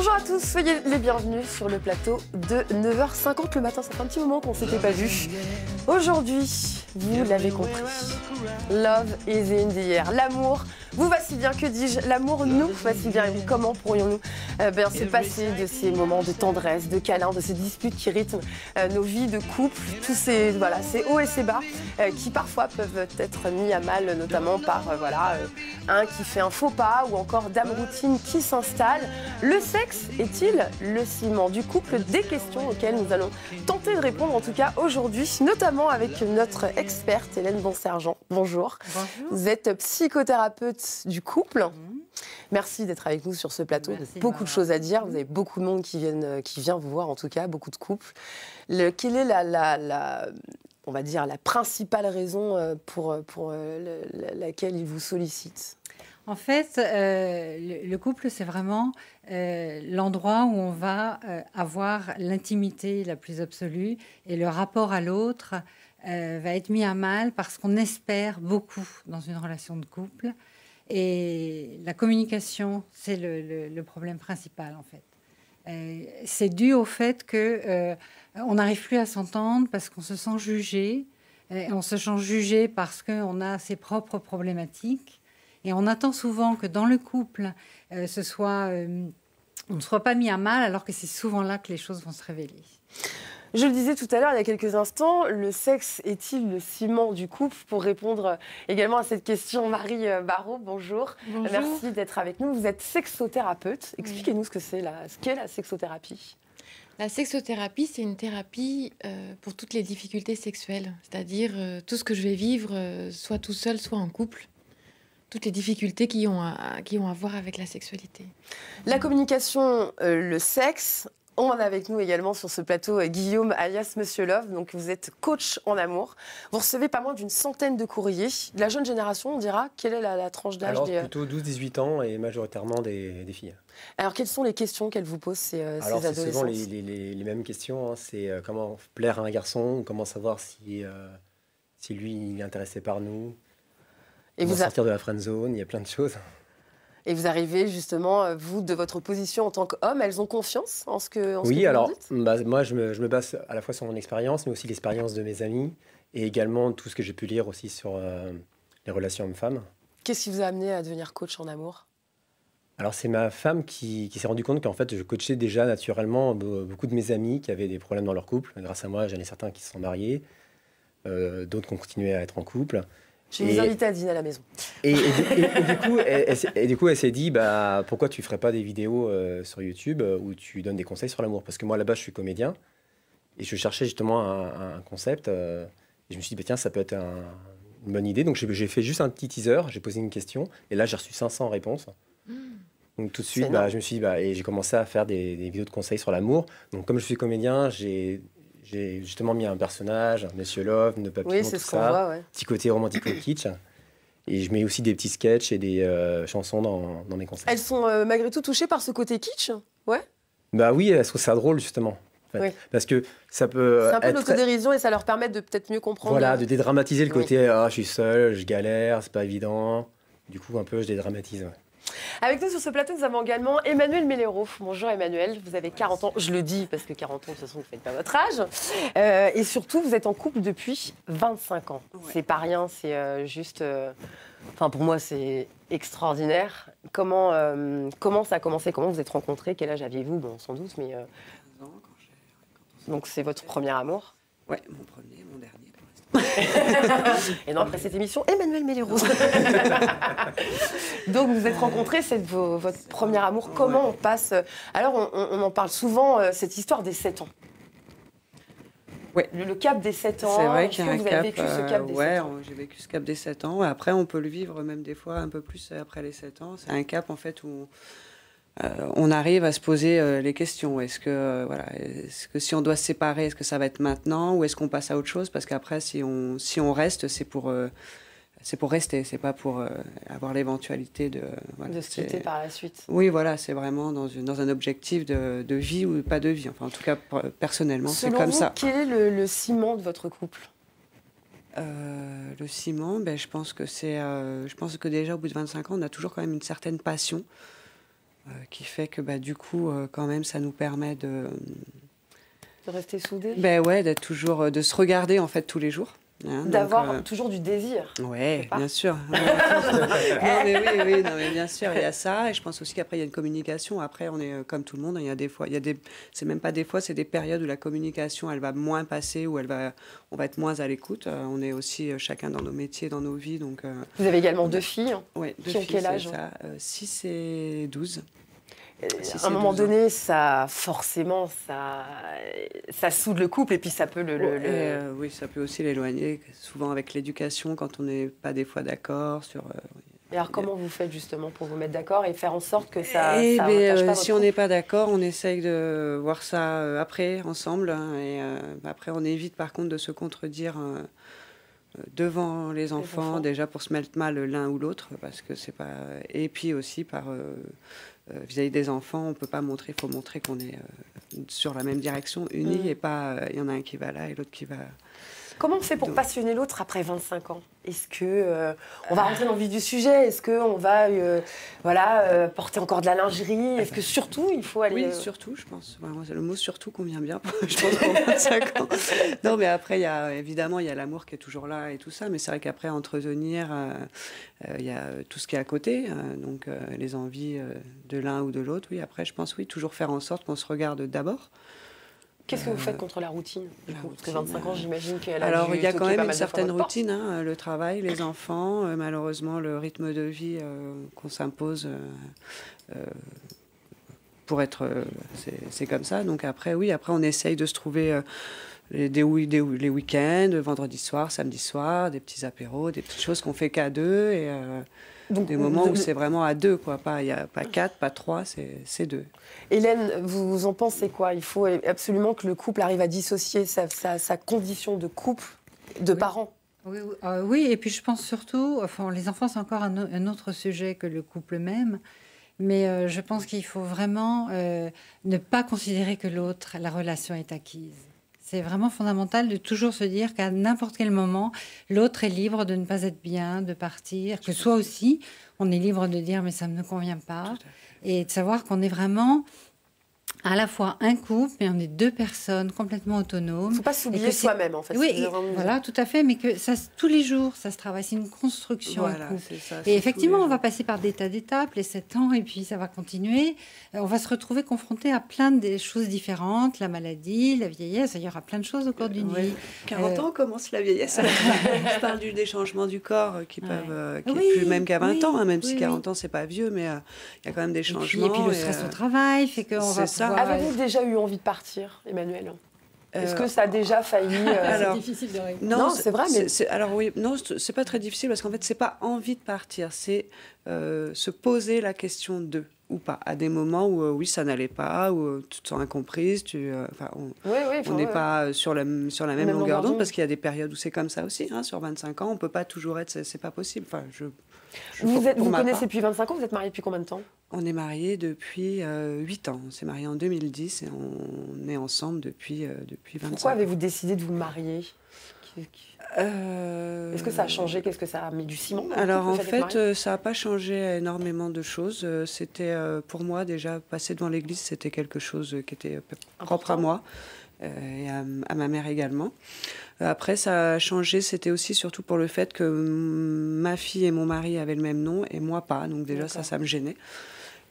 Bonjour à tous, soyez les bienvenus sur le plateau de 9h50 le matin. Ça fait un petit moment qu'on ne s'était pas vu. Aujourd'hui, vous l'avez compris, love is in the air. L'amour vous va si bien, que dis-je, l'amour nous va si bien. Et oui, comment pourrions-nous se passer de ces moments de tendresse, de câlin, de ces disputes qui rythment nos vies de couple, tous ces hauts et ces bas qui parfois peuvent être mis à mal, notamment par un qui fait un faux pas ou encore dame routine qui s'installe. Le sexe est-il le ciment du couple? Des questions auxquelles nous allons tenter de répondre, en tout cas aujourd'hui, notamment avec notre experte Hélène Bonsergent. Bonjour. Bonjour. Vous êtes psychothérapeute du couple. Merci d'être avec nous sur ce plateau. Merci, beaucoup de choses à dire. Vous avez beaucoup de monde qui vient vous voir, en tout cas, beaucoup de couples. Quelle est on va dire, la principale raison pour laquelle ils vous sollicitent? En fait, le couple, c'est vraiment l'endroit où on va avoir l'intimité la plus absolue et le rapport à l'autre va être mis à mal parce qu'on espère beaucoup dans une relation de couple. Et la communication, c'est le problème principal, en fait. C'est dû au fait qu'on n'arrive plus à s'entendre parce qu'on se sent jugé. On se sent jugé parce qu'on a ses propres problématiques. Et on attend souvent que dans le couple, on ne soit pas mis à mal, alors que c'est souvent là que les choses vont se révéler. Je le disais tout à l'heure, il y a quelques instants, le sexe est-il le ciment du couple? Pour répondre également à cette question, Marie Barraud, bonjour. Bonjour. Merci d'être avec nous. Vous êtes sexothérapeute. Expliquez-nous ce qu'est la sexothérapie. La sexothérapie, c'est une thérapie pour toutes les difficultés sexuelles, c'est-à-dire tout ce que je vais vivre, soit tout seul, soit en couple. Toutes les difficultés qui ont à voir avec la sexualité. La communication, le sexe. On en a avec nous également sur ce plateau Guillaume alias Monsieur Love. Donc vous êtes coach en amour. Vous recevez pas moins d'une centaine de courriers. De la jeune génération, on dira. Quelle est la tranche d'âge? Alors plutôt 12-18 ans et majoritairement des filles. Alors quelles sont les questions qu'elles vous posent ces adolescentes? C'est souvent les mêmes questions. Hein. C'est comment plaire à un garçon, comment savoir si lui il est intéressé par nous. Et vous sortir de la friend zone, il y a plein de choses. Et vous arrivez justement, vous, de votre position en tant qu'homme, elles ont confiance en ce que vous dites? Moi je me base à la fois sur mon expérience, mais aussi l'expérience de mes amis, et également tout ce que j'ai pu lire aussi sur les relations hommes-femmes. Qu'est-ce qui vous a amené à devenir coach en amour? Alors c'est ma femme qui s'est rendue compte qu'en fait je coachais déjà naturellement beaucoup de mes amis qui avaient des problèmes dans leur couple. Grâce à moi, j'en ai certains qui se sont mariés, d'autres qui ont continué à être en couple. Je vais vous inviter à dîner à la maison. Et du coup, elle s'est dit, pourquoi tu ne ferais pas des vidéos sur YouTube où tu donnes des conseils sur l'amour? Parce que moi, là-bas, je suis comédien et je cherchais justement un concept. Et je me suis dit, tiens, ça peut être une bonne idée. Donc, j'ai fait juste un petit teaser, j'ai posé une question et là, j'ai reçu 500 réponses. Donc, tout de suite, je me suis dit, et j'ai commencé à faire des vidéos de conseils sur l'amour. Donc, comme je suis comédien, j'ai justement mis un personnage, un Monsieur Love, une papillon, oui, c'est tout ce qu'on ça. voit, ouais. Petit côté romantico-kitsch. Et je mets aussi des petits sketchs et des chansons dans mes concerts. Elles sont malgré tout touchées par ce côté kitsch? Ouais. Bah oui, elles trouvent ça drôle, justement. En fait. Oui. Parce que ça peut c'est un peu l'autodérision et ça leur permet de peut-être mieux comprendre. Voilà, de dédramatiser le côté je suis seul, je galère, c'est pas évident. Du coup, un peu, je dédramatise. Ouais. Avec nous sur ce plateau, nous avons également Emmanuel Melero. Bonjour Emmanuel, vous avez 40 ans. Je le dis parce que 40 ans, de toute façon, vous ne faites pas votre âge. Et surtout, vous êtes en couple depuis 25 ans. Ouais. C'est pas rien, c'est juste... pour moi, c'est extraordinaire. Comment ça a commencé? Comment vous êtes rencontrés? Quel âge aviez-vous? Bon, sans doute, mais... 15 ans, Donc c'est votre premier amour? Ouais, mon premier, mon dernier. Et non, après cette émission, Emmanuel Melero. Donc vous êtes rencontrés, c'est votre premier amour. Comment on passe... Alors on en parle souvent, cette histoire des 7 ans. Ouais. Le cap des 7 ans. C'est vrai qu'il y a un vous cap. Avez vécu ce cap des 7 ans? J'ai vécu ce cap des 7 ans. Après, on peut le vivre même des fois un peu plus après les 7 ans. C'est un cap en fait où on arrive à se poser les questions. Est-ce que si on doit se séparer, est-ce que ça va être maintenant ou est-ce qu'on passe à autre chose? Parce qu'après, si on reste, c'est pour rester, c'est pas pour avoir l'éventualité de se quitter par la suite. Oui, voilà, c'est vraiment dans un objectif de vie ou pas de vie. Enfin, en tout cas, personnellement, c'est comme ça. Quel est le ciment de votre couple? Le ciment, je pense que déjà au bout de 25 ans, on a toujours quand même une certaine passion. qui fait que du coup, quand même, ça nous permet de rester soudés. Ouais, d'être toujours, de se regarder en fait tous les jours. Hein, d'avoir toujours du désir. Oui, bien sûr. Non, mais bien sûr, il y a ça. Et je pense aussi qu'après, il y a une communication. Après, on est comme tout le monde. Il y a des fois, c'est même pas des fois, c'est des périodes où la communication, elle va moins passer, où on va être moins à l'écoute. On est aussi chacun dans nos métiers, dans nos vies. Donc, vous avez également 2 filles ouais, qui ont quel âge? 6 et 12. À un moment donné, ça soude le couple et puis ça peut oui, ça peut aussi l'éloigner. Souvent avec l'éducation, quand on n'est pas des fois d'accord sur. Et alors, comment vous faites justement pour vous mettre d'accord et faire en sorte que ça si on n'est pas d'accord, on essaye de voir ça après, ensemble. Hein, et après, on évite par contre de se contredire devant les enfants, déjà pour se mettre mal l'un ou l'autre, parce que c'est pas. Et puis aussi vis-à-vis des enfants, on peut pas montrer, il faut montrer qu'on est sur la même direction, unis, et pas il y en a un qui va là et l'autre qui va. Comment on fait pour passionner l'autre après 25 ans? Est-ce que on va rentrer dans le vif du sujet? Est-ce qu'on va porter encore de la lingerie? Est-ce que surtout il faut aller... Oui, surtout, je pense. Vraiment, c'est le mot surtout convient bien, je pense, pour 25 ans. Non, mais après, évidemment, il y a l'amour qui est toujours là et tout ça, mais c'est vrai qu'après, entretenir, il y a tout ce qui est à côté, donc les envies de l'un ou de l'autre. Oui, après, je pense, oui, toujours faire en sorte qu'on se regarde d'abord. Qu'est-ce que vous faites contre la routine, du coup? Parce que 25 ans, j'imagine qu'elle a Alors, dû il y a quand même pas une mal de fois certaine votre routine, hein, le travail, les enfants, malheureusement, le rythme de vie qu'on s'impose pour être... c'est comme ça. Donc après, oui, après, on essaye de se trouver les week-ends, vendredi soir, samedi soir, des petits apéros, des petites choses qu'on fait qu'à deux, et donc, des moments où c'est vraiment à deux, quoi. Il n'y a pas 4, pas 3, c'est 2. Hélène, vous en pensez quoi? Il faut absolument que le couple arrive à dissocier sa condition de couple de parents. Oui, et puis je pense surtout, les enfants, c'est encore un autre sujet que le couple même, mais je pense qu'il faut vraiment ne pas considérer que la relation est acquise. C'est vraiment fondamental de toujours se dire qu'à n'importe quel moment, l'autre est libre de ne pas être bien, de partir, que soi aussi, on est libre de dire mais ça ne me convient pas, et de savoir qu'on est vraiment à la fois un couple, mais on est 2 personnes complètement autonomes. Il ne faut pas s'oublier soi-même, en fait. Oui, voilà, tout à fait, mais que ça, tous les jours, ça se travaille. C'est une construction, un couple. Et effectivement, on va passer par des tas d'étapes, les 7 ans, et puis ça va continuer. On va se retrouver confronté à plein de choses différentes, la maladie, la vieillesse, il y aura plein de choses au cours d'une vie. 40 ans commence la vieillesse. Je parle des changements du corps qui peuvent... plus même qu'à 20 ans, hein, même si 40 ans, c'est pas vieux, mais il y a quand même des changements. Et puis le stress au travail fait qu'on va pouvoir... Avez-vous déjà eu envie de partir, Emmanuel? Est-ce que ça a déjà failli... C'est difficile de répondre. Non, c'est vrai, mais... Alors oui, non, c'est pas très difficile, parce qu'en fait, c'est pas envie de partir, c'est se poser la question de, ou pas, à des moments où, oui, ça n'allait pas, où tu te sens incomprise, on n'est pas sur la même longueur d'onde, parce qu'il y a des périodes où c'est comme ça aussi, hein, sur 25 ans, on peut pas toujours être... C'est pas possible, Vous connaissez depuis 25 ans, vous êtes mariés depuis combien de temps? On est mariés depuis 8 ans. On s'est mariés en 2010 et on est ensemble depuis 25 ans. Pourquoi avez-vous décidé de vous marier? Est-ce que ça a changé? Qu'est-ce que ça a mis du ciment? Alors en fait, ça n'a pas changé énormément de choses. C'était pour moi déjà, passer devant l'église, c'était quelque chose qui était propre à moi. Et à ma mère également. Après, ça a changé, c'était aussi surtout pour le fait que ma fille et mon mari avaient le même nom et moi pas. Donc déjà, ça me gênait.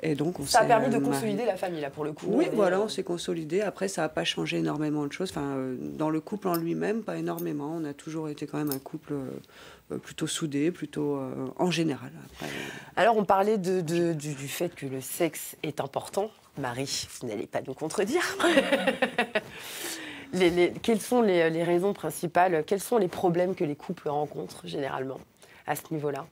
Et donc, ça a permis de consolider la famille, là, pour le coup. Oui, voilà, on s'est consolidé. Après, ça n'a pas changé énormément de choses. Enfin, dans le couple en lui-même, pas énormément. On a toujours été quand même un couple plutôt soudé, plutôt en général. Après, alors, on parlait du fait que le sexe est important. Marie, vous n'allez pas nous contredire. Quelles sont les raisons principales? Quels sont les problèmes que les couples rencontrent généralement à ce niveau-là?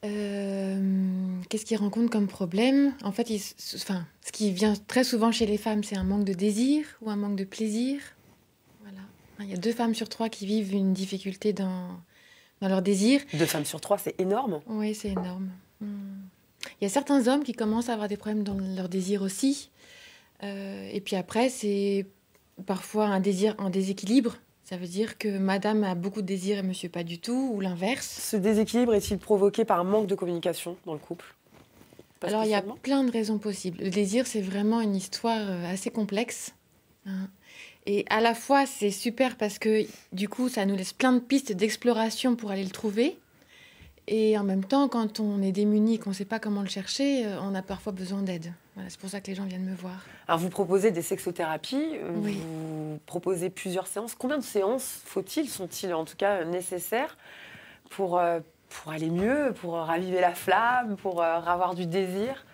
Qu'est-ce qu'ils rencontrent comme problème? En fait, ce qui vient très souvent chez les femmes, c'est un manque de désir ou un manque de plaisir. Voilà. Il y a 2 femmes sur 3 qui vivent une difficulté dans leur désir. 2 femmes sur 3, c'est énorme. Oui, c'est énorme. Il y a certains hommes qui commencent à avoir des problèmes dans leur désir aussi. Et puis après, c'est parfois un déséquilibre. Ça veut dire que madame a beaucoup de désir et monsieur pas du tout, ou l'inverse. Ce déséquilibre est-il provoqué par un manque de communication dans le couple? Pas Alors, il y a spécialement. plein de raisons possibles. Le désir, c'est vraiment une histoire assez complexe, hein. Et à la fois, c'est super parce que, du coup, ça nous laisse plein de pistes d'exploration pour aller le trouver. Et en même temps, quand on est démuni et qu'on ne sait pas comment le chercher, on a parfois besoin d'aide. Voilà, c'est pour ça que les gens viennent me voir. Alors, vous proposez des sexothérapies, Oui. vous proposez plusieurs séances. Combien de séances sont-ils en tout cas nécessaires pour aller mieux, pour raviver la flamme, pour avoir du désir?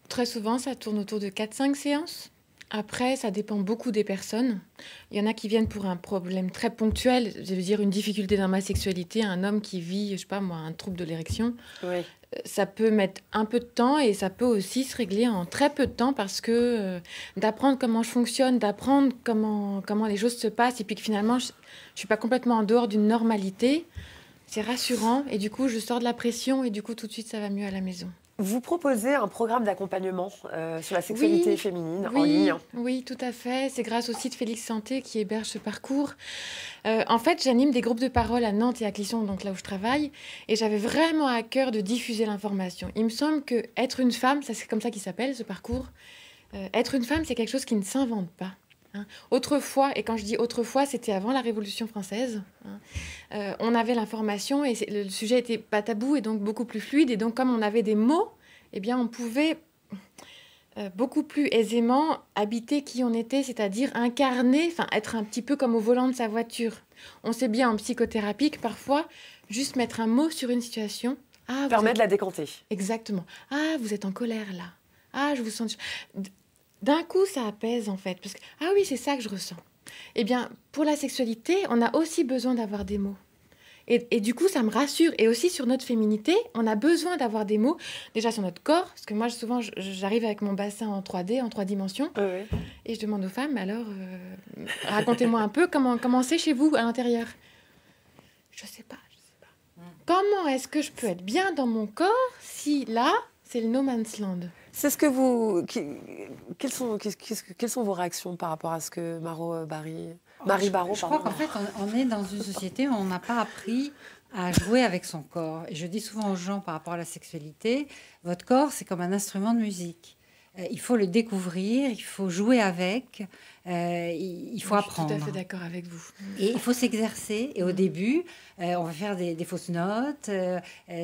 Très souvent, ça tourne autour de 4-5 séances. Après, ça dépend beaucoup des personnes. Il y en a qui viennent pour un problème très ponctuel, je veux dire une difficulté dans ma sexualité, un homme qui vit, je sais pas moi, un trouble de l'érection. Oui. Ça peut mettre un peu de temps et ça peut aussi se régler en très peu de temps parce que d'apprendre comment je fonctionne, d'apprendre comment les choses se passent et puis que finalement, je suis pas complètement en dehors d'une normalité, c'est rassurant et du coup, je sors de la pression et du coup, tout de suite, ça va mieux à la maison. Vous proposez un programme d'accompagnement sur la sexualité Oui, féminine en oui, ligne. oui, tout à fait. C'est grâce au site Félix Santé qui héberge ce parcours. En fait, j'anime des groupes de parole à Nantes et à Clisson, donc là où je travaille, et j'avais vraiment à cœur de diffuser l'information. Il me semble que être une femme, ça c'est comme ça qu'il s'appelle ce parcours. Être une femme, c'est quelque chose qui ne s'invente pas, hein. Autrefois, et quand je dis autrefois, c'était avant la Révolution française, hein, on avait l'information et le sujet était pas tabou et donc beaucoup plus fluide. Et donc, comme on avait des mots, eh bien, on pouvait beaucoup plus aisément habiter qui on était, c'est-à-dire incarner, enfin être un petit peu comme au volant de sa voiture. On sait bien en psychothérapie que parfois, juste mettre un mot sur une situation... Ah, vous Permet êtes- de la décanter. Exactement. Ah, vous êtes en colère là. Ah, je vous sens... D'un coup, ça apaise en fait. Parce que, ah oui, c'est ça que je ressens. Eh bien, pour la sexualité, on a aussi besoin d'avoir des mots. Et du coup, ça me rassure. Et aussi sur notre féminité, on a besoin d'avoir des mots. Déjà sur notre corps, parce que moi, souvent, j'arrive avec mon bassin en 3D, en 3 dimensions, Oui. et je demande aux femmes, alors, racontez-moi un peu comment c'est chez vous, à l'intérieur. Je sais pas. Comment est-ce que je peux être bien dans mon corps si là, c'est le no man's land? C'est ce que vous. Quelles sont vos réactions par rapport à ce que Marie Barrault, Je crois pardon. qu'en fait, on est dans une société où on n'a pas appris à jouer avec son corps. Et je dis souvent aux gens par rapport à la sexualité, votre corps, c'est comme un instrument de musique. Il faut le découvrir, il faut jouer avec, il faut Je apprendre. suis tout à fait d'accord avec vous. Et il faut s'exercer. Et au début, on va faire des fausses notes.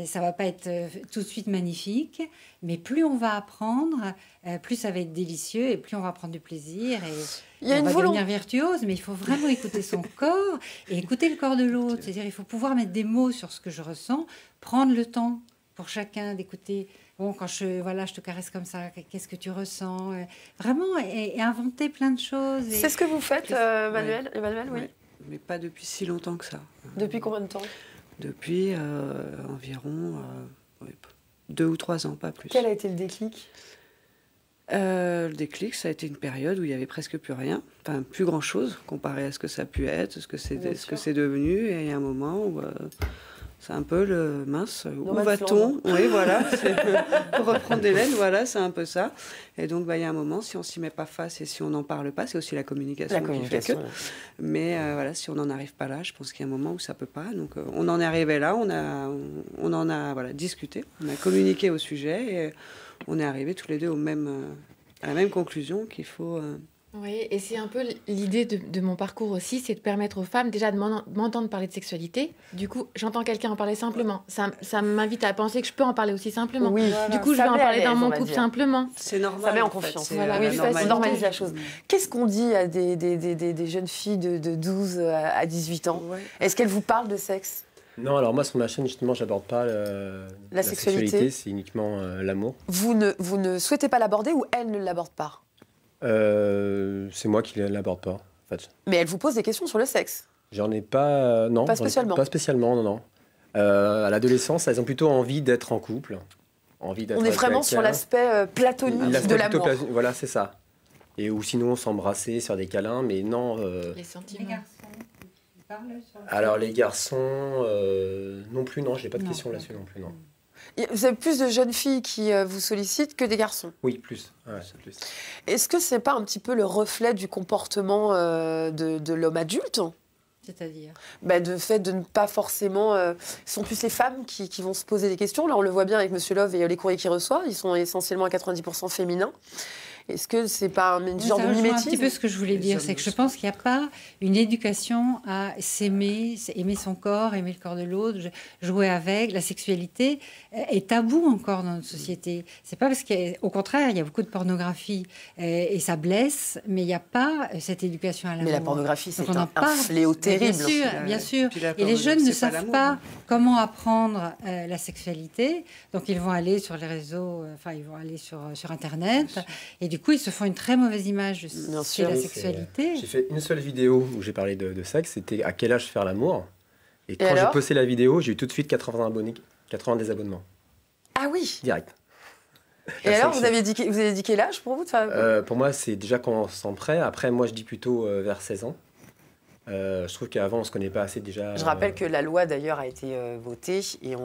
Ça va pas être tout de suite magnifique. Mais plus on va apprendre, plus ça va être délicieux et plus on va prendre du plaisir. Et Il y a on une va volonté. devenir virtuose. Mais il faut vraiment écouter son corps et écouter le corps de l'autre. C'est-à-dire il faut pouvoir mettre des mots sur ce que je ressens, prendre le temps pour chacun d'écouter. Bon, quand je te caresse comme ça, qu'est-ce que tu ressens? Vraiment, et inventer plein de choses. C'est ce que vous faites, Emmanuel, oui. Ouais. Mais pas depuis si longtemps que ça. Depuis combien de temps? Depuis environ 2 ou 3 ans, pas plus. Quel a été le déclic? Le déclic, ça a été une période où il y avait presque plus rien, enfin plus grand chose comparé à ce que ça a pu être, ce que c'est devenu. Et il y a un moment où c'est un peu le mince. Où va-t-on? Oui, voilà. Pour reprendre Hélène, voilà, c'est un peu ça. Et donc, il y a un moment, si on s'y met pas face et si on n'en parle pas, c'est aussi la communication. Qui fait que. Mais voilà, si on n'en arrive pas là, je pense qu'il y a un moment où ça peut pas. Donc, on en est arrivé là, on en a discuté, on a communiqué au sujet et on est arrivés tous les deux à la même conclusion qu'il faut. Oui, et c'est un peu l'idée de mon parcours aussi, c'est de permettre aux femmes déjà de m'entendre parler de sexualité. Du coup, j'entends quelqu'un en parler simplement. Ça m'invite à penser que je peux en parler aussi simplement. Oui, Du coup, je vais en parler dans mon couple simplement. C'est normal. Ça met en fait. confiance. C'est Voilà, la oui, normalité. on normalise la chose. Qu'est-ce qu'on dit à des jeunes filles de 12 à 18 ans? Ouais. Est-ce qu'elles vous parlent de sexe? Non, alors moi sur ma chaîne justement, j'aborde pas la sexualité. c'est uniquement l'amour. Vous ne souhaitez pas l'aborder ou elle ne l'aborde pas? C'est moi qui l'aborde pas, en fait. Mais elle vous pose des questions sur le sexe. J'en ai pas, non. Pas j'en ai spécialement. Pas spécialement, non. À l'adolescence, elles ont plutôt envie d'être en couple, envie d'être. On est avec vraiment quelqu'un. sur l'aspect platonique L'aspect de plutôt l'amour. voilà, c'est ça. Et ou sinon s'embrasser, faire des câlins, mais non. Les Les sentiments. garçons, ils parlent sur le- Alors les garçons, non plus, non. J'ai pas de Non, questions non. là-dessus non plus, non. Vous avez plus de jeunes filles qui vous sollicitent que des garçons. Oui, plus. Ouais, plus. Est-ce que c'est pas un petit peu le reflet du comportement de l'homme adulte? C'est-à-dire De fait de ne pas forcément... ce sont plus les femmes qui vont se poser des questions. Là, on le voit bien avec Monsieur Love et les courriers qu'il reçoit. Ils sont essentiellement à 90% féminins. Est-ce que c'est pas un genre de mimétisme? Un petit peu ce que je voulais dire, c'est que je pense qu'il n'y a pas une éducation à s'aimer, aimer son corps, aimer le corps de l'autre, jouer avec. La sexualité est tabou encore dans notre société. C'est pas parce qu'au contraire, il y a beaucoup de pornographie et ça blesse, mais il n'y a pas cette éducation à l'amour. Mais la pornographie, c'est un parle, fléau terrible. Bien sûr. Et les jeunes ne savent pas comment apprendre la sexualité, donc ils vont aller sur les réseaux, ils vont aller sur Internet. Et du coup, ils se font une très mauvaise image de la sexualité. J'ai fait une seule vidéo où j'ai parlé de sexe, c'était à quel âge faire l'amour. Et quand j'ai posté la vidéo, j'ai eu tout de suite 80 abonnés, 80 désabonnements. Ah oui. Direct. Et alors, vous avez dit quel âge pour vous Pour moi, c'est déjà quand on se sent prêt. Après, moi, je dis plutôt vers 16 ans. Je trouve qu'avant, on ne se connaît pas assez déjà. Je rappelle que la loi, d'ailleurs, a été votée. Et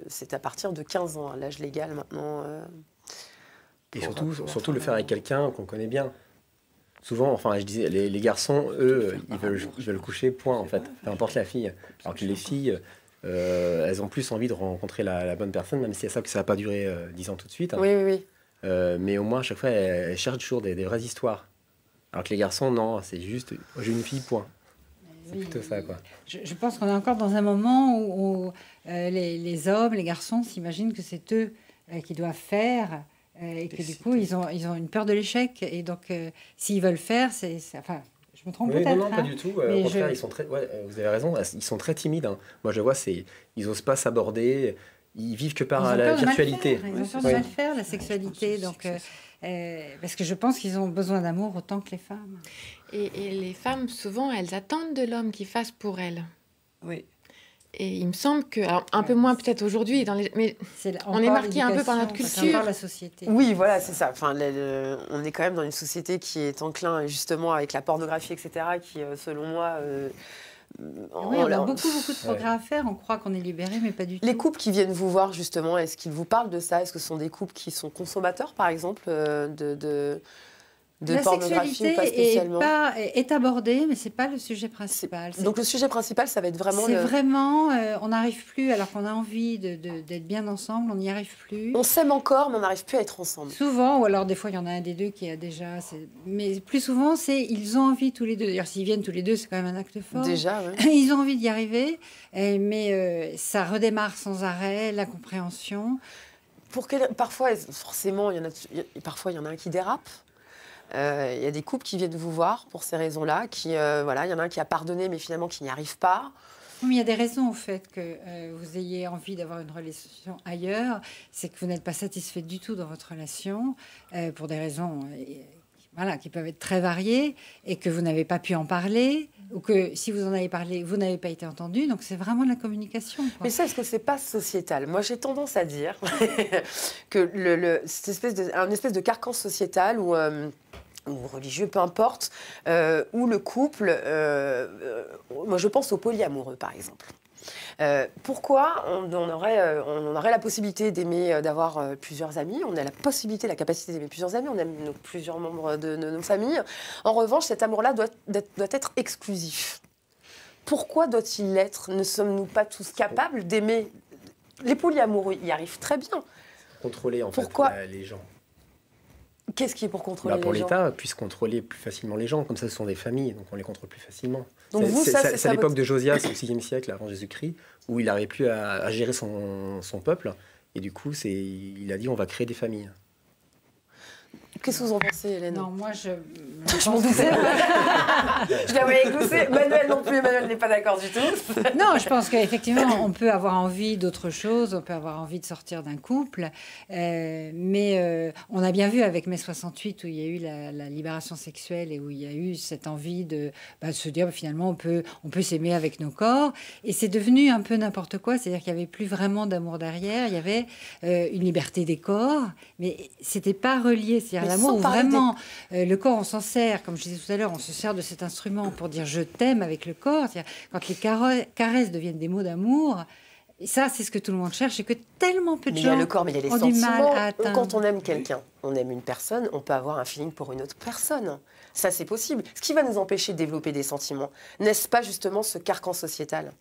c'est à partir de 15 ans, l'âge légal maintenant. Et surtout le faire avec quelqu'un qu'on connaît bien. Souvent, je disais, les garçons, eux, ils veulent coucher, point, en fait. Peu importe la fille. Alors que les filles, elles ont plus envie de rencontrer la bonne personne, même si ça va pas durer 10 ans tout de suite. Oui. Mais au moins, à chaque fois, elles cherchent toujours des vraies histoires. Alors que les garçons, non, c'est juste, j'ai une fille, point. C'est plutôt ça, quoi. Je pense qu'on est encore dans un moment où les hommes, les garçons s'imaginent que c'est eux qui doivent faire... et que du coup, ils ont une peur de l'échec. Et donc, s'ils veulent faire, je me trompe peut-être. Non, pas du tout. Au contraire, ils sont très... vous avez raison, ils sont très timides. Hein. Moi, je vois, ils n'osent pas s'aborder. Ils vivent que par la virtualité. Ils ont peur de mal faire, la sexualité. Donc, parce que je pense qu'ils ont besoin d'amour autant que les femmes. Et les femmes, souvent, elles attendent de l'homme qu'il fasse pour elles. Oui. Et il me semble que, alors un peu moins peut-être aujourd'hui, mais on est marqué un peu par notre culture. Par la société. Oui, voilà, c'est ça. On est quand même dans une société qui est enclin, justement, avec la pornographie, etc., qui, selon moi... on a beaucoup de progrès à faire. On croit qu'on est libéré, mais pas du tout. Les couples qui viennent vous voir, justement, est-ce qu'ils vous parlent de ça? Est-ce que ce sont des couples qui sont consommateurs, par exemple, de pornographie ou pas spécialement? est abordée, mais c'est pas le sujet principal. Donc le sujet principal, ça va être vraiment... on n'arrive plus, alors qu'on a envie d'être bien ensemble, on n'y arrive plus. On s'aime encore, mais on n'arrive plus à être ensemble. Souvent, ou alors des fois, il y en a un des deux qui a déjà... Mais plus souvent, ils ont envie tous les deux. D'ailleurs, s'ils viennent tous les deux, c'est quand même un acte fort. Déjà, oui. Ils ont envie d'y arriver, mais ça redémarre sans arrêt, la compréhension. Parfois, forcément, il y en a un qui dérape. Il y a des couples qui viennent vous voir pour ces raisons-là, il y en a un qui a pardonné, mais finalement qui n'y arrive pas. Mais il y a des raisons au fait que vous ayez envie d'avoir une relation ailleurs. C'est que vous n'êtes pas satisfait du tout dans votre relation, pour des raisons qui peuvent être très variées, et que vous n'avez pas pu en parler, ou que si vous en avez parlé, vous n'avez pas été entendu. Donc c'est vraiment de la communication, quoi. Mais ça, est-ce que c'est pas sociétal? Moi, j'ai tendance à dire que un espèce de carcan sociétal ou religieux, peu importe, où le couple... moi, je pense aux polyamoureux, par exemple. Pourquoi on aurait la possibilité d'aimer, d'avoir plusieurs amis, on a la possibilité, la capacité d'aimer plusieurs amis, on aime plusieurs membres de nos familles. En revanche, cet amour-là doit être exclusif. Pourquoi doit-il l'être? Ne sommes-nous pas tous capables d'aimer? Les polyamoureux y arrivent très bien. Contrôler, en fait, les gens. Qu'est-ce qui est pour contrôler les gens? Pour l'État, puisse contrôler plus facilement les gens. Comme ça, ce sont des familles, donc on les contrôle plus facilement. C'est à l'époque de Josias, au VIe siècle, avant Jésus-Christ, où il n'arrivait plus à gérer son peuple. Et du coup, il a dit, on va créer des familles. Qu'est-ce que vous en pensez, Hélène? Non, moi, je m'en doutais. Je la voyais glousser. Manuel non plus. Manuel n'est pas d'accord du tout. Non, je pense qu'effectivement, on peut avoir envie d'autre chose. On peut avoir envie de sortir d'un couple. Mais on a bien vu avec mai 68, où il y a eu la libération sexuelle et où il y a eu cette envie de se dire, finalement, on peut s'aimer avec nos corps. Et c'est devenu un peu n'importe quoi. C'est-à-dire qu'il n'y avait plus vraiment d'amour derrière. Il y avait une liberté des corps. Mais c'était pas relié. C'est-à-dire l'amour où vraiment le corps, on s'en sert, comme je disais tout à l'heure, on se sert de cet instrument pour dire je t'aime avec le corps. C'est-à-dire, quand les caresses deviennent des mots d'amour, Et ça, c'est ce que tout le monde cherche et que tellement peu de Mais il y a gens le corps, mais il y a les ont du mal sentiments. à atteindre. Quand on aime quelqu'un, on aime une personne, on peut avoir un feeling pour une autre personne. Ça, c'est possible. Ce qui va nous empêcher de développer des sentiments, n'est-ce pas justement ce carcan sociétal?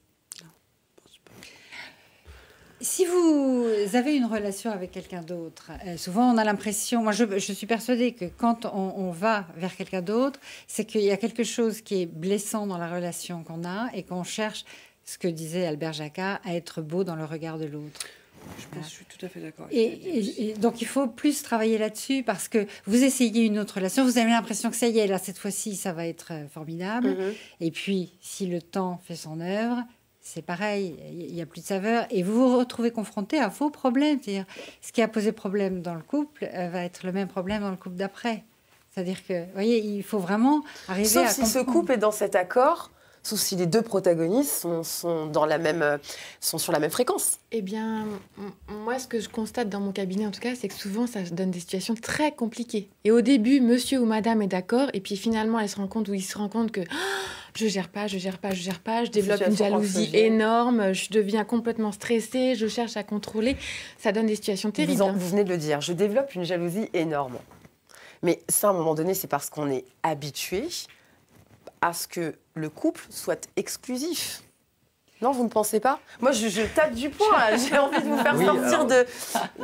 Si vous avez une relation avec quelqu'un d'autre, souvent on a l'impression, moi je suis persuadée que quand on va vers quelqu'un d'autre, c'est qu'il y a quelque chose qui est blessant dans la relation qu'on a et qu'on cherche, ce que disait Albert Jacquat, à être beau dans le regard de l'autre. Je suis tout à fait d'accord. Et donc il faut plus travailler là-dessus parce que vous essayez une autre relation, vous avez l'impression que ça y est, là cette fois-ci ça va être formidable. Et puis si le temps fait son œuvre, c'est pareil, il n'y a plus de saveur et vous vous retrouvez confronté à vos problèmes. C'est-à-dire, ce qui a posé problème dans le couple va être le même problème dans le couple d'après. C'est-à-dire que, vous voyez, il faut vraiment arriver Sauf à si ce couple est dans cet accord, sauf si les deux protagonistes sont dans la même, sont sur la même fréquence. Eh bien, moi, ce que je constate dans mon cabinet, en tout cas, c'est que souvent, ça donne des situations très compliquées. Et au début, monsieur ou madame est d'accord, et puis finalement, elle se rend compte, ou il se rend compte que je gère pas, je développe une jalousie énorme, je deviens complètement stressée, je cherche à contrôler. Ça donne des situations terribles. Vous venez de le dire, je développe une jalousie énorme. Mais ça, à un moment donné, c'est parce qu'on est habitué à ce que le couple soit exclusif. Non, vous ne pensez pas? Moi, je tape du poing. J'ai envie de vous faire sortir de...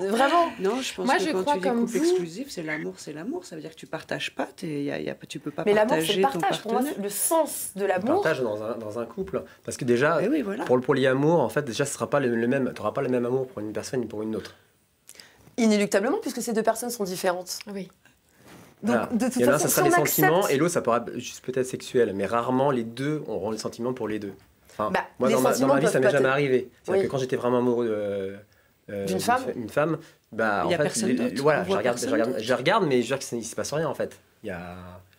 Vraiment. Non, je pense Moi, que je quand crois tu dis comme couple vous. exclusif, c'est l'amour, c'est l'amour. Ça veut dire que tu partages pas, tu peux pas Mais l'amour, c'est partager le ton partage. Pour moi, partenaire. le sens de Le l'amour... partage dans un couple. Parce que déjà, Eh oui, voilà. pour le polyamour, en fait, déjà, ce sera pas le même. Tu n'auras pas le même amour pour une personne et pour une autre. Inéluctablement, puisque ces deux personnes sont différentes. Oui. Donc, Voilà. de toute Il y en a un, façon, ça sera si les on sentiments, accepte- et l'autre, ça pourra juste peut-être sexuel. Mais rarement, les deux auront les sentiments pour les deux. Enfin, Bah, moi, les dans ma sentiments vie, ça peuvent m'est pas jamais être- arrivé. C'est-à-dire Oui. que quand j'étais vraiment amoureux D'une femme, une femme, bah, Il en y a fait, personne d'autre. voilà, On je voit regarde, personne d'autre. je regarde, mais je veux dire qu'il ne se passe rien, en fait. Il y a...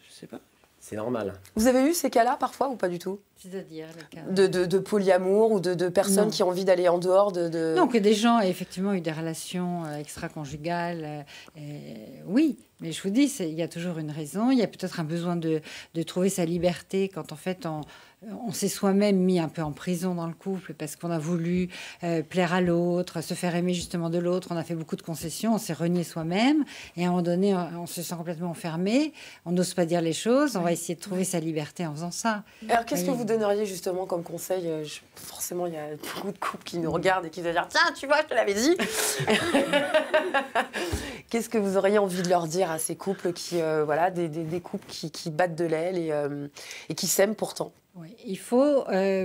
Je sais pas. C'est normal. vous avez eu ces cas-là parfois ou pas du tout? C'est-à-dire le cas. De polyamour ou de personnes Non. qui ont envie d'aller en dehors de... Non, que des gens aient effectivement eu des relations extra-conjugales, oui. Mais je vous dis, il y a toujours une raison. Il y a peut-être un besoin de trouver sa liberté quand en fait on s'est soi-même mis un peu en prison dans le couple parce qu'on a voulu plaire à l'autre, se faire aimer justement de l'autre. On a fait beaucoup de concessions, on s'est renié soi-même et à un moment donné, on se sent complètement enfermé. On n'ose pas dire les choses. On va essayer de trouver sa liberté en faisant ça. Alors, qu'est-ce que Oui. vous donneriez justement comme conseil? Forcément, il y a beaucoup de couples qui nous regardent et qui vont dire « Tiens, tu vois, je te l'avais dit !» Qu'est-ce que vous auriez envie de leur dire à ces couples qui, voilà, des couples qui battent de l'aile et qui s'aiment pourtant? Oui, il faut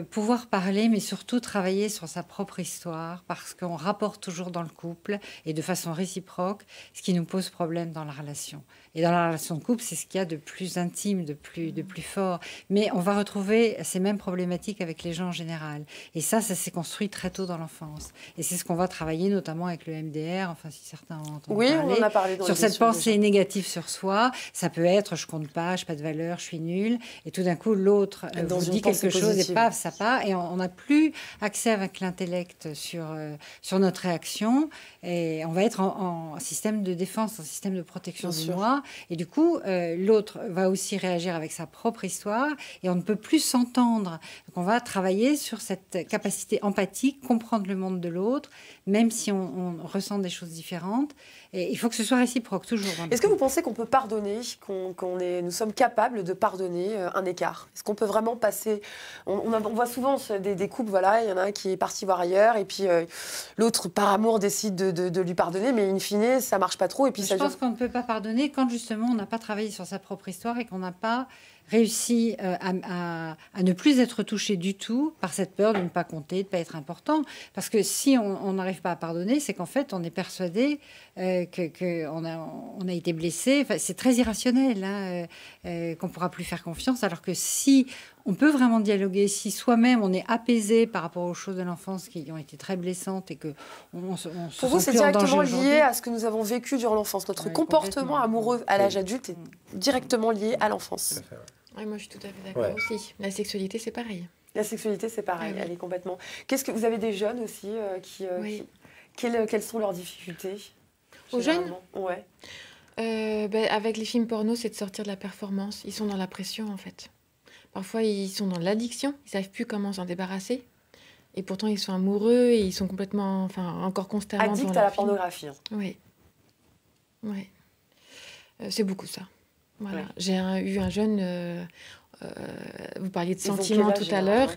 pouvoir parler, mais surtout travailler sur sa propre histoire, parce qu'on rapporte toujours dans le couple, et de façon réciproque, ce qui nous pose problème dans la relation. Et dans la relation de couple, c'est ce qu'il y a de plus intime, de plus fort. Mais on va retrouver ces mêmes problématiques avec les gens en général. Et ça s'est construit très tôt dans l'enfance. Et c'est ce qu'on va travailler, notamment avec le MDR, enfin, si certains ont entendu Oui, parler. on en a parlé dans Sur cette l'émission pensée déjà. négative sur soi, ça peut être je compte pas, je n'ai pas de valeur, je suis nul. Et tout d'un coup, l'autre Dans vous une dit pensée quelque chose et positive. paf, ça part. Et on n'a plus accès avec l'intellect sur notre réaction. Et on va être en système de défense, en système de protection Bien du sûr. moi. Et du coup, l'autre va aussi réagir avec sa propre histoire. Et on ne peut plus s'entendre. Donc on va travailler sur cette capacité empathique, comprendre le monde de l'autre, même si on ressent des choses différentes. Et il faut que ce soit réciproque, toujours. Est-ce que vous pensez qu'on peut pardonner, nous sommes capables de pardonner un écart? Est-ce qu'on peut vraiment passer... On voit souvent des couples, voilà, il y en a un qui est parti voir ailleurs, et puis l'autre, par amour, décide de lui pardonner, mais in fine, ça marche pas trop, et puis Je ça pense dure... qu'on ne peut pas pardonner quand justement on n'a pas travaillé sur sa propre histoire et qu'on n'a pas réussi à ne plus être touché du tout par cette peur de ne pas compter, de ne pas être important. Parce que si on n'arrive pas à pardonner, c'est qu'en fait on est persuadé qu'on a été blessé. Enfin, c'est très irrationnel, hein, qu'on ne pourra plus faire confiance. Alors que si on peut vraiment dialoguer, si soi-même on est apaisé par rapport aux choses de l'enfance qui ont été très blessantes et que on se Pour vous, sent c'est plus en danger directement aujourd'hui. lié à ce que nous avons vécu durant l'enfance. Notre Oui, comportement complètement. amoureux à l'âge adulte est directement lié à l'enfance. Ouais, moi, je suis tout à fait d'accord Ouais. aussi. La sexualité, c'est pareil. La sexualité, c'est pareil, Ah oui. elle est complètement... Qu'est-ce que vous avez des jeunes aussi Oui. quelles sont leurs difficultés? Aux jeunes? généralement? Ouais. Avec les films porno, c'est de sortir de la performance. Ils sont dans la pression, en fait. Parfois, ils sont dans l'addiction. Ils savent plus comment s'en débarrasser. Et pourtant, ils sont amoureux et ils sont complètement, encore constamment Addict devant à la leur film. pornographie. Hein. Oui. Oui. C'est beaucoup ça. Voilà. Ouais. J'ai eu un jeune... vous parliez de Ils ont sentiments quel âge, tout à l'heure.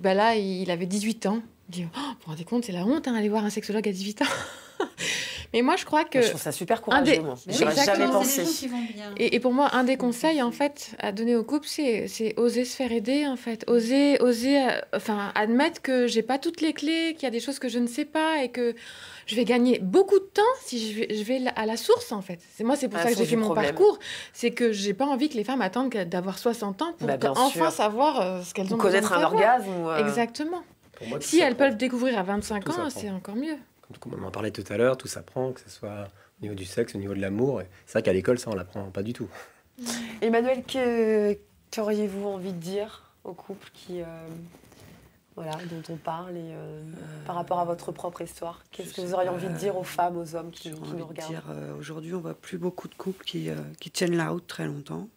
ouais. Là, il avait 18 ans. Il dit, vous vous rendez compte, c'est la honte, aller voir un sexologue à 18 ans. Mais moi, je crois que... Je trouve ça super courageux, moi. Mais J'aurais oui, jamais exactement. pensé. C'est des gens qui vont bien. Et pour moi, un des conseils, en fait, à donner au couple, c'est oser se faire aider, en fait. Oser admettre que j'ai pas toutes les clés, qu'il y a des choses que je ne sais pas et que je vais gagner beaucoup de temps si je vais à la source, en fait. C'est pour À la ça que j'ai source fait du mon problème. parcours. C'est que j'ai pas envie que les femmes attendent d'avoir 60 ans pour Bah, bien enfin sûr. savoir ce qu'elles ont Ou connaître besoin un de savoir. orgasme. Ou, Exactement. Pour moi, tout Si elles s'apprend. peuvent découvrir à 25 Tout ans, s'apprend. c'est encore mieux. Comme on en parlait tout à l'heure, tout s'apprend, que ce soit au niveau du sexe, au niveau de l'amour. Et c'est vrai qu'à l'école, ça, on l'apprend pas du tout. Emmanuel, qu'auriez-vous envie de dire aux couples dont on parle et par rapport à votre propre histoire? Qu'est-ce que vous auriez envie de dire aux femmes, aux hommes qui J'ai envie nous de regardent? dire, aujourd'hui, on voit plus beaucoup de couples qui tiennent la route très longtemps.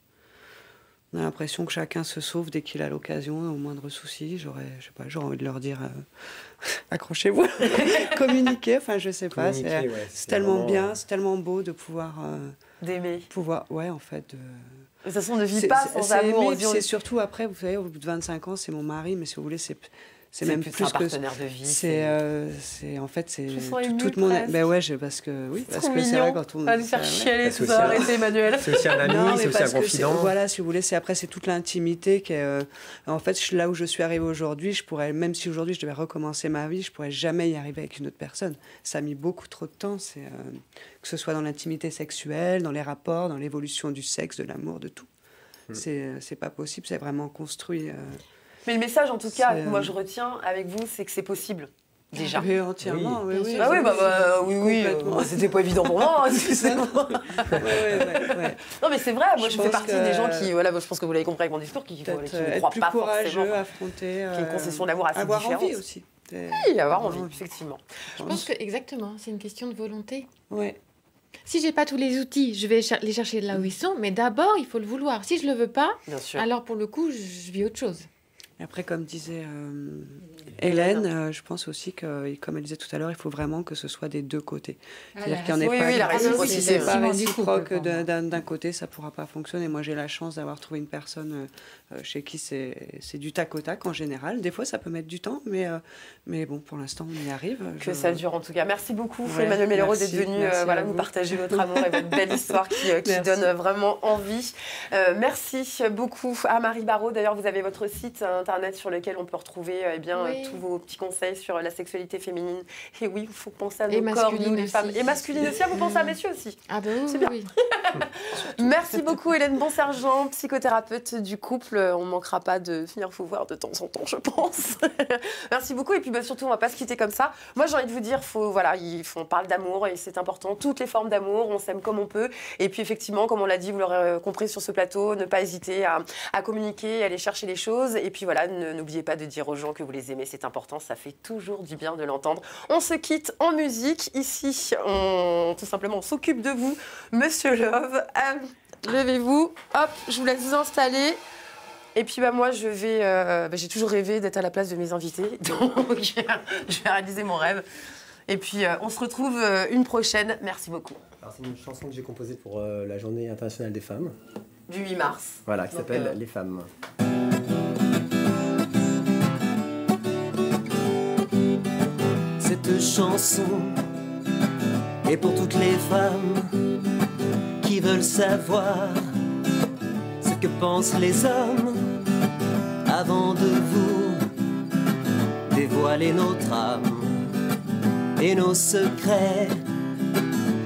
On a l'impression que chacun se sauve dès qu'il a l'occasion, au moindre souci. J'aurais envie de leur dire accrochez-vous, communiquez. Enfin, je sais pas. Communiquer, ouais, C'est tellement vraiment, bien, c'est tellement beau de pouvoir, D'aimer. ouais, en fait. De toute façon, on ne vit pas sans amour. aimer, on vit- c'est surtout après, vous savez, au bout de 25 ans, c'est mon mari, mais si vous voulez, c'est même plus un que partenaire de vie. c'est en fait c'est Je me sens émue toute mon presque. ben ouais parce que C'est parce trop que c'est mignon. vrai quand on À nous faire ouais. chialer, C'est tout aussi ça. un- Arrêtez, Emmanuel. C'est aussi un ami, Non, mais c'est aussi un parce que confident. voilà, si vous voulez, après c'est toute l'intimité qui est en fait là où je suis arrivée aujourd'hui, je pourrais même si aujourd'hui je devais recommencer ma vie, je pourrais jamais y arriver avec une autre personne. Ça a mis beaucoup trop de temps, que ce soit dans l'intimité sexuelle, dans les rapports, dans l'évolution du sexe, de l'amour, de tout. C'est pas possible, c'est vraiment construit. Mais le message, en tout cas, C'est, que moi je retiens avec vous, c'est que c'est possible. Déjà. Oui, entièrement, oui, bien oui. sûr. Bah oui, oui, Complètement. c'était pas évident pour moi, excusez-moi. Ouais. Non, mais c'est vrai, moi je fais pense partie que- des gens qui, voilà, je pense que vous l'avez compris avec mon discours, qui ne Être croient plus pas courageux, forcément. affronter. Qui est une concession d'amour assez avoir différente. envie aussi. Oui, avoir envie, effectivement. Je pense que, exactement, c'est une question de volonté. Ouais. Si j'ai pas tous les outils, je vais les chercher là où ils sont, mais d'abord, il faut le vouloir. Si je le veux pas, Bien sûr. alors pour le coup, je vis autre chose. Et après, comme disait Hélène, je pense aussi que, comme elle disait tout à l'heure, il faut vraiment que ce soit des deux côtés. C'est-à-dire qu'il n'y en ait Oui, pas oui, la réciprocité, si c'est pas vraiment du réciproque couple, pour moi. d'un côté, ça ne pourra pas fonctionner. Moi, j'ai la chance d'avoir trouvé une personne chez qui c'est du tac au tac en général. Des fois, ça peut mettre du temps, mais bon, pour l'instant, on y arrive. Que ça dure en tout cas. Merci beaucoup, Ouais, Emmanuel Mellero, d'être merci, venu merci à nous vous. partager votre amour et votre belle histoire qui Merci. donne vraiment envie. Merci beaucoup à Marie Barraud. D'ailleurs, vous avez votre site internet sur lequel on peut retrouver Oui. tous vos petits conseils sur la sexualité féminine. Et oui, il faut penser à nos Et corps, nous masculine les femmes. aussi. Et masculine aussi, vous pensez à messieurs aussi. Ah ben oui, C'est bien. oui. Merci beaucoup Hélène Bonsergent, psychothérapeute du couple. On ne manquera pas de venir vous voir de temps en temps, je pense. Merci beaucoup. Et puis surtout, on ne va pas se quitter comme ça. Moi, j'ai envie de vous dire, on parle d'amour et c'est important. Toutes les formes d'amour, on s'aime comme on peut. Et puis effectivement, comme on l'a dit, vous l'aurez compris sur ce plateau, ne pas hésiter à communiquer, à aller chercher les choses. Et puis voilà, n'oubliez pas de dire aux gens que vous les aimez, c'est important. Ça fait toujours du bien de l'entendre. On se quitte en musique. Ici, tout simplement, on s'occupe de vous, Monsieur Love. Levez-vous, hop, je vous laisse vous installer. Et puis moi, j'ai toujours rêvé d'être à la place de mes invités, donc je vais réaliser mon rêve. Et puis on se retrouve une prochaine. Merci beaucoup. Alors, c'est une chanson que j'ai composée pour la Journée internationale des femmes. Du 8 mars. Voilà, qui Donc, s'appelle Les femmes. Cette chanson est pour toutes les femmes qui veulent savoir ce que pensent les hommes avant de vous dévoiler notre âme et nos secrets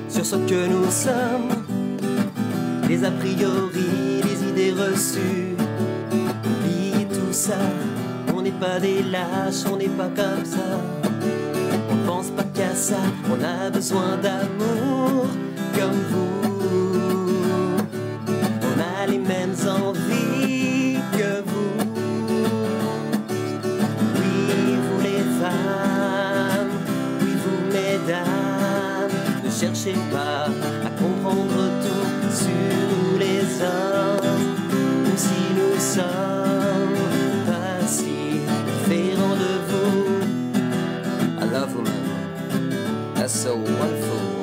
sur ce que nous sommes, les a priori, les idées reçues. Oublie tout ça, on n'est pas des lâches, on n'est pas comme ça. On pense pas qu'à ça, on a besoin d'amour comme vous. On a les mêmes envies que vous. Oui, vous les femmes, oui, vous mesdames, ne cherchez pas à comprendre tout sur nous les hommes. Même si nous sommes pas si différents de vous. love woman. That's so wonderful.